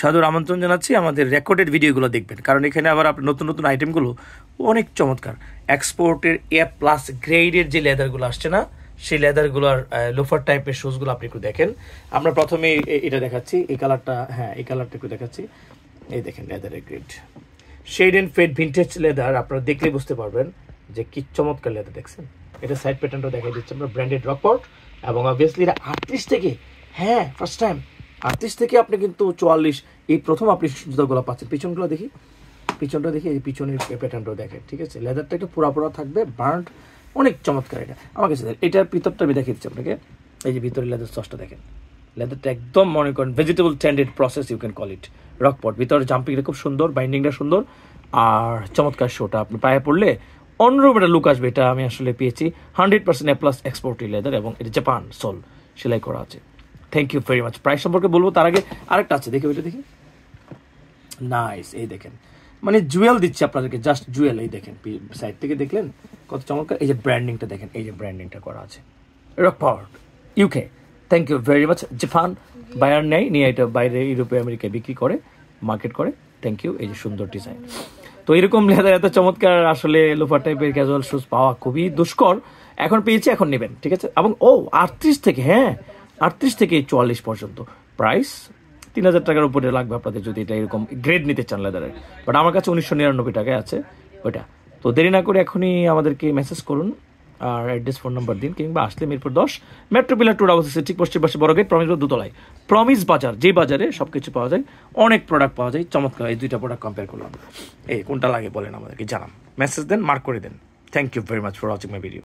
সাদর আমন্ত্রণ জানাচ্ছি আমাদের রেকর্ডেড ভিডিওগুলো দেখবেন, কারণ এখানে আবার আপনার নতুন নতুন আইটেমগুলো অনেক চমৎকার। এক্সপোর্টের A+ গ্রেডের যে লেদারগুলো আসছে না, সেই লেদারগুলোর লোফার টাইপের শুজগুলো আপনি একটু দেখেন। আমরা প্রথমে এটা দেখাচ্ছি, এই কালারটা, হ্যাঁ এই কালারটা একটু দেখাচ্ছি। এই দেখেন লেদারের grade, shade and fade vintage leather. আপনারা দেখলে বুঝতে পারবেন যে কি চমৎকার লেদার। দেখছেন এটা সাইড প্যাটার্নটা দেখাই দিচ্ছে আমরা, ব্র্যান্ডেড রকপোর্ট। এবং অবভিয়াসলি এটা 38 থেকে, হ্যাঁ ফার্স্ট টাইম 38 থেকে আপনি কিন্তু 44 এই প্রথম আপনি জুতাগুলো পাচ্ছেন। পিছনগুলো দেখি, পিছনটা দেখি, এই পিছনের প্যাটার্নটাও দেখেন, ঠিক আছে। লেদারটা একটু পুরা থাকবে, বার্ন্ড, অনেক চমৎকার এটা। আমার কাছে এটার ভিতরটা আমি দেখিয়ে দিচ্ছি আপনাকে। এই যে ভিতরে লেদার সসটা দেখেন, লেদারটা একদম মনে করেন vegetable tanned process you can call it. Rockport ভিতরে জাম্পিংটা খুব সুন্দর, বাইন্ডিংটা সুন্দর, আর চমৎকার শোটা আপনি পায়ে পড়লে অন্যরকম একটা লুক আসবে। এটা আমি আসলে পেয়েছি 100% A+ এক্সপোর্টেড লেদার, এবং এটা জাপান সোল সেলাই করা আছে। Thank you very much. Price সম্পর্কে বলবো তার আগে আরেকটা আছে, দেখি ওইটা দেখি। নাইস, এই দেখেন, মানে জুয়েল দিচ্ছে আপনাদেরকে, জাস্ট জুয়েল। এই দেখেন সাইড থেকে দেখলেন কত চমৎকার। এই যে ব্র্যান্ডিংটা দেখেন, এই যে ব্র্যান্ডিংটা করা আছে, Rockport UK. Thank you very much. Japan buyer নেই, নিয়ে এটা বাইরে ইউরোপে আমেরিকায় বিক্রি করে, মার্কেট করে। Thank you. এই যে সুন্দর ডিজাইন। তো এরকম লেদার এত চমৎকার আসলে লোফার টাইপের ক্যাজুয়াল শুজ পাওয়া খুবই দুষ্কর। এখন পেয়েছি, এখন নেবেন, ঠিক আছে। এবং 38 থেকে, হ্যাঁ 38 থেকে 44 পর্যন্ত প্রাইস। 3000 টাকার উপরে লাগবে আপনাদের যদি এটা এরকম গ্রেড নিতে চান লেদারের। বাট আমার কাছে 1999 টাকায় আছে ওইটা। তো দেরি না করে এখনই আমাদেরকে মেসেজ করুন, আর অ্যাড্রেস ফোন নাম্বার দিন, কিংবা আসলে মিরপুর 10 মেট্রো পিলার 2 অবস্থিত, ঠিক পশ্চিম পাশে বড় গেট, প্রমিস বাজার দোতলায়। প্রমিস বাজার, যে বাজারে সব কিছু পাওয়া যায়, অনেক প্রোডাক্ট পাওয়া যায় চমৎকার। এই দুইটা প্রোডাক্ট কম্পেয়ার করলাম, এই কোনটা লাগে বলেন, আমাদেরকে জানান, মেসেজ দেন, মার্ক করে দেন। Thank you very much for watching my video.